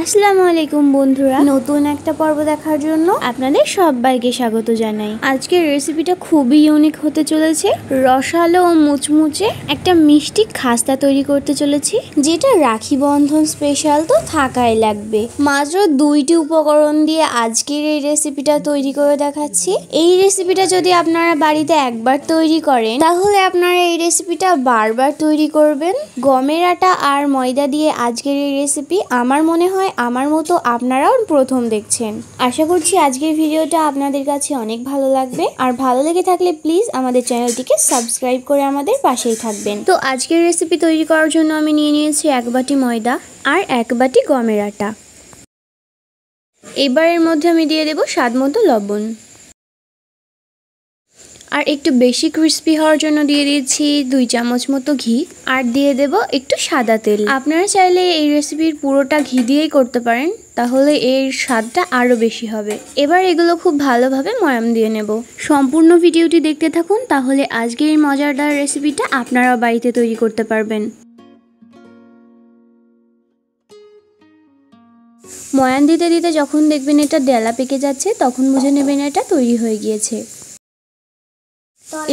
আসসালামু আলাইকুম বন্ধুরা, নতুন একটা পর্ব দেখার জন্য আপনাদের সবাইকে স্বাগত জানাই। আজকের রেসিপিটা খুবই ইউনিক হতে চলেছে। রসালো ও মুচমুচে একটা মিষ্টি খাস্তা তৈরি করতে চলেছি, যেটা রাখি বন্ধন স্পেশাল তো থাকাই লাগবে। মাত্র 2টি উপকরণ দিয়ে আজকের এই রেসিপিটা তৈরি করে দেখাচ্ছি। এই রেসিপিটা যদি আপনারা বাড়িতে একবার তৈরি করেন, তাহলে আপনারা এই রেসিপিটা বারবার তৈরি করবেন। গমের আটা আর ময়দা দিয়ে আজকের এই রেসিপি আমার মনে হয় আমার মতো আপনারাও প্রথম দেখছেন। আশা করছি আজকের ভিডিওটা আপনাদের কাছে অনেক ভালো লাগবে, আর ভালো লেগে থাকলে প্লিজ আমাদের চ্যানেলটিকে সাবস্ক্রাইব করে আমাদের পাশেই থাকবেন। তো আজকের রেসিপি তৈরি করার জন্য আমি নিয়ে নিয়েছি 1 বাটি ময়দা আর 1 বাটি গমের আটা। এবার এর মধ্যে আমি দিয়ে দেব স্বাদ মতো লবণ, আর একটু বেশি ক্রিস্পি হওয়ার জন্য দিয়ে দিয়েছি 2 চামচ মতো ঘি, আর দিয়ে দেব একটু সাদা তেল। আপনারা চাইলে এই রেসিপির পুরোটা ঘি দিয়েই করতে পারেন, তাহলে এর স্বাদটা আরো বেশি হবে। এবার এগুলো খুব ভালোভাবে ময়াম দিয়ে নেব। সম্পূর্ণ ভিডিওটি দেখতে থাকুন, তাহলে আজকের এই মজাদার রেসিপিটা আপনারাও বাড়িতে তৈরি করতে পারবেন। ময়াম দিতে দিতে যখন দেখবেন এটা ডেলা পেকে যাচ্ছে, তখন বুঝে নেবেন এটা তৈরি হয়ে গিয়েছে।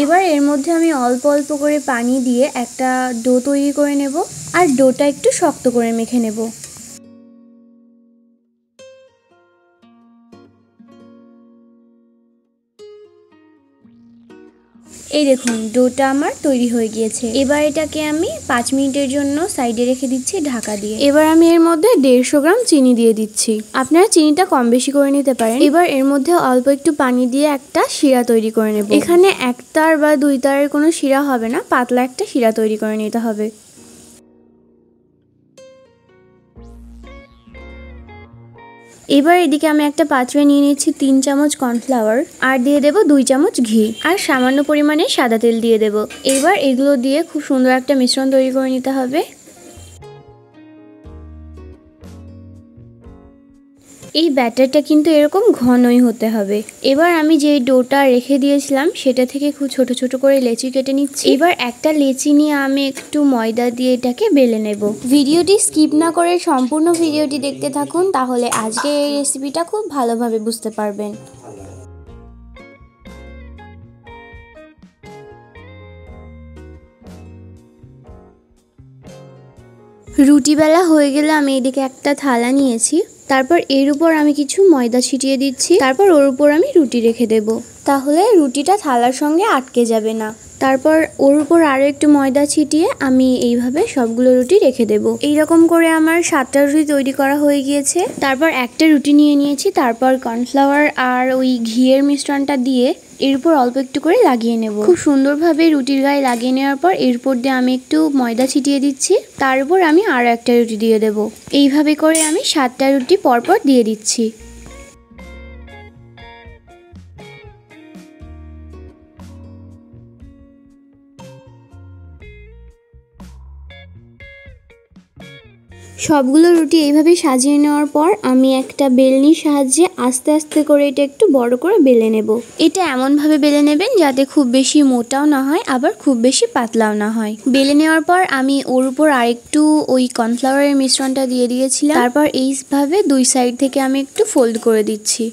এবার এর মধ্যে আমি অল্প অল্প করে পানি দিয়ে একটা ডো তৈরি করে নেব, আর ডোটা একটু শক্ত করে মেখে নেব। এই দেখুন, ডোটা আমার তৈরি হয়ে গিয়েছে। এবার এটাকে আমি 5 মিনিটের জন্য সাইডে রেখে দিচ্ছি ঢাকা দিয়ে। এবার আমি এর মধ্যে 150 গ্রাম চিনি দিয়ে দিচ্ছি। আপনারা চিনিটা কম বেশি করে নিতে পারেন। এবার এর মধ্যে অল্প একটু পানি দিয়ে একটা শিরা তৈরি করে নেব। এখানে 1 তার বা 2 তারের কোনো শিরা হবে না, পাতলা একটা শিরা তৈরি করে নিতে হবে। এবার এদিকে আমি একটা পাত্রে নিয়ে নিচ্ছি 3 চামচ কর্নফ্লাওয়ার, আর দিয়ে দেব 2 চামচ ঘি, আর সামান্য পরিমাণে সাদা তেল দিয়ে দেব। এবার এগুলো দিয়ে খুব সুন্দর একটা মিশ্রণ তৈরি করে নিতে হবে। এই ব্যাটারটা কিন্তু এরকম ঘনই হতে হবে। এবার আমি যে ডোটা রেখে দিয়েছিলাম সেটা থেকে খুব ছোট ছোট করে লেচি কেটে নিচ্ছি। এবার একটা লেচি নিয়ে আমি একটু ময়দা দিয়ে এটাকে বেলে নেব। ভিডিওটি স্কিপ না করে সম্পূর্ণ ভিডিওটি দেখতে থাকুন, তাহলে আজকে এই রেসিপিটা খুব ভালোভাবে বুঝতে পারবেন। রুটি বেলা হয়ে গেলে আমি এদিকে একটা থালা নিয়েছি, তারপর এর উপর আমি কিছু ময়দা ছিটিয়ে দিচ্ছি, তারপর ওর উপর আমি রুটি রেখে দেব, তাহলে রুটিটা থালার সঙ্গে আটকে যাবে না। তারপর ওর উপর আরো একটু ময়দা ছিটিয়ে আমি এইভাবে সবগুলো রুটি রেখে দেব। এইরকম করে আমার 7টা রুটি তৈরি করা হয়ে গিয়েছে। তারপর একটা রুটি নিয়ে নিয়েছি, তারপর কর্নফ্লাওয়ার আর ওই ঘিয়ের মিশ্রণটা দিয়ে এর উপর অল্প একটু করে লাগিয়ে নেব। খুব সুন্দরভাবে রুটির গায়ে লাগিয়ে নেওয়ার পর এর উপর দিয়ে আমি একটু ময়দা ছিটিয়ে দিচ্ছি, তার উপর আমি আরো একটা রুটি দিয়ে দেব। এইভাবে করে আমি 7টা রুটি পরপর দিয়ে দিচ্ছি। সবগুলো রুটি এইভাবে সাজিয়ে নেওয়ার পর আমি একটা বেলনির সাহায্যে আস্তে আস্তে করে এটা একটু বড় করে বেলে নেব। এটা এমনভাবে বেলে নেবেন যাতে খুব বেশি মোটাও না হয়, আবার খুব বেশি পাতলাও না হয়। বেলে নেওয়ার পর আমি ওর উপর আরেকটু ওই কর্নফ্লাওয়ারের মিশ্রণটা দিয়ে দিয়েছিলাম। তারপর এইভাবে 2 সাইড থেকে আমি একটু ফোল্ড করে দিচ্ছি।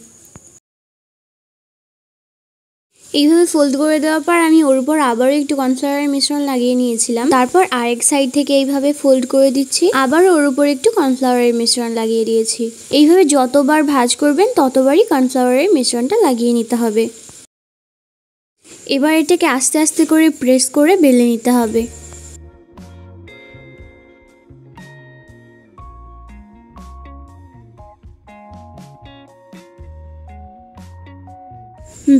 এইভাবে ফোল্ড করে দেওয়ার পর আমি ওর উপর আবারও একটু কর্নফ্লাওয়ারের মিশ্রণ লাগিয়ে নিয়েছিলাম। তারপর আরেক সাইড থেকে এইভাবে ফোল্ড করে দিচ্ছি, আবার ওর উপর একটু কর্নফ্লাওয়ারের মিশ্রণ লাগিয়ে দিয়েছি। এইভাবে যতবার ভাঁজ করবেন ততবারই কর্নফ্লাওয়ারের মিশ্রণটা লাগিয়ে নিতে হবে। এবার এটাকে আস্তে আস্তে করে প্রেস করে বেলে নিতে হবে।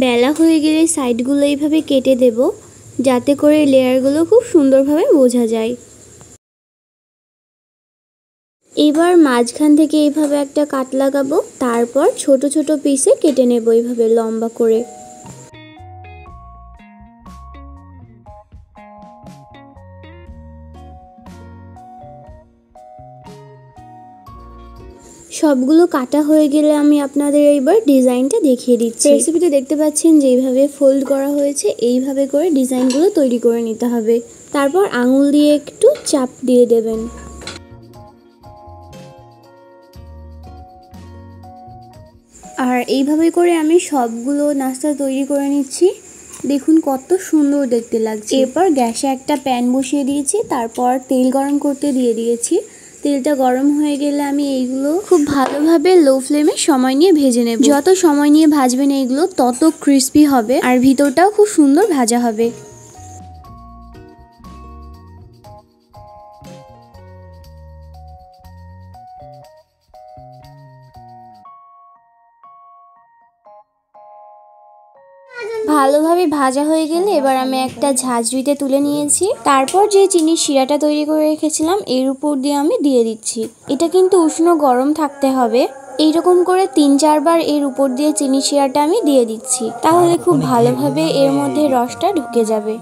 বেলা হয়ে গেলে সাইডগুলো এইভাবে কেটে দেব, যাতে করে লেয়ারগুলো খুব সুন্দরভাবে বোঝা যায়। এবার মাঝখান থেকে এইভাবে একটা কাট লাগাবো, তারপর ছোট ছোট পিসে কেটে নেব এইভাবে লম্বা করে। সবগুলো কাটা হয়ে গেলে আমি আপনাদের এইবার ডিজাইনটা দেখিয়ে দিচ্ছি। রেসিপিতে দেখতে পাচ্ছেন যেইভাবে ফোল্ড করা হয়েছে, এইভাবে করে ডিজাইনগুলো তৈরি করে নিতে হবে। তারপর আঙুল দিয়ে একটু চাপ দিয়ে দেবেন। আর এইভাবে করে আমি সবগুলো নাস্তা তৈরি করে নিচ্ছি। দেখুন কত সুন্দর দেখতে লাগছে। এরপর গ্যাসে একটা প্যান বসিয়ে দিয়েছি, তারপর তেল গরম করতে দিয়ে দিয়েছি। তেলটা গরম হয়ে গেলে আমি এইগুলো খুব ভালোভাবে লো ফ্লেমে সময় নিয়ে ভেজে নেব। যত সময় নিয়ে ভাজবেন এইগুলো তত ক্রিস্পি হবে আর ভিতরটাও খুব সুন্দর ভাজা হবে। ভালোভাবে ভাজা হয়ে গেলে এবার আমি একটা ঝাঁঝরিতে তুলে নিয়েছি। তারপর যে চিনির শিরাটা তৈরি করে রেখেছিলাম এর উপর দিয়ে আমি দিয়ে দিচ্ছি। এটা কিন্তু উষ্ণ গরম থাকতে হবে। এইরকম করে ৩-৪ বার এর উপর দিয়ে চিনির শিরাটা আমি দিয়ে দিচ্ছি, তাহলে খুব ভালোভাবে এর মধ্যে রসটা ঢুকে যাবে।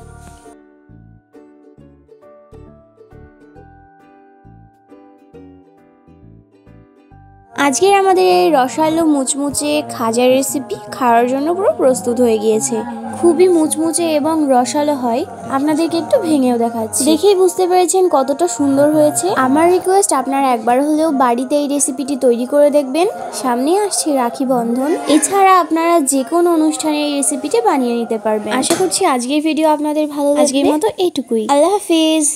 আজকের আমাদের এই রসালো মুচমুচে খাজার রেসিপি খাওয়ার জন্য পুরো প্রস্তুত হয়ে গিয়েছে। খুবই মুচমুচে এবং রসালো হয়। আপনাদেরকে একটু ভেঙেও দেখাচ্ছি, দেখেই বুঝতে পেরেছেন কতটা সুন্দর হয়েছে। আমার রিকোয়েস্ট, আপনারা একবার হলেও বাড়িতে এই রেসিপিটি তৈরি করে দেখবেন। সামনে আসছে রাখি বন্ধন, এছাড়া আপনারা যে কোনো অনুষ্ঠানে এই রেসিপিটি বানিয়ে নিতে পারবেন। আশা করছি আজকের ভিডিও আপনাদের ভালো লাগবে। আজকের মতো এইটুকুই। আল্লাহ হাফিজ।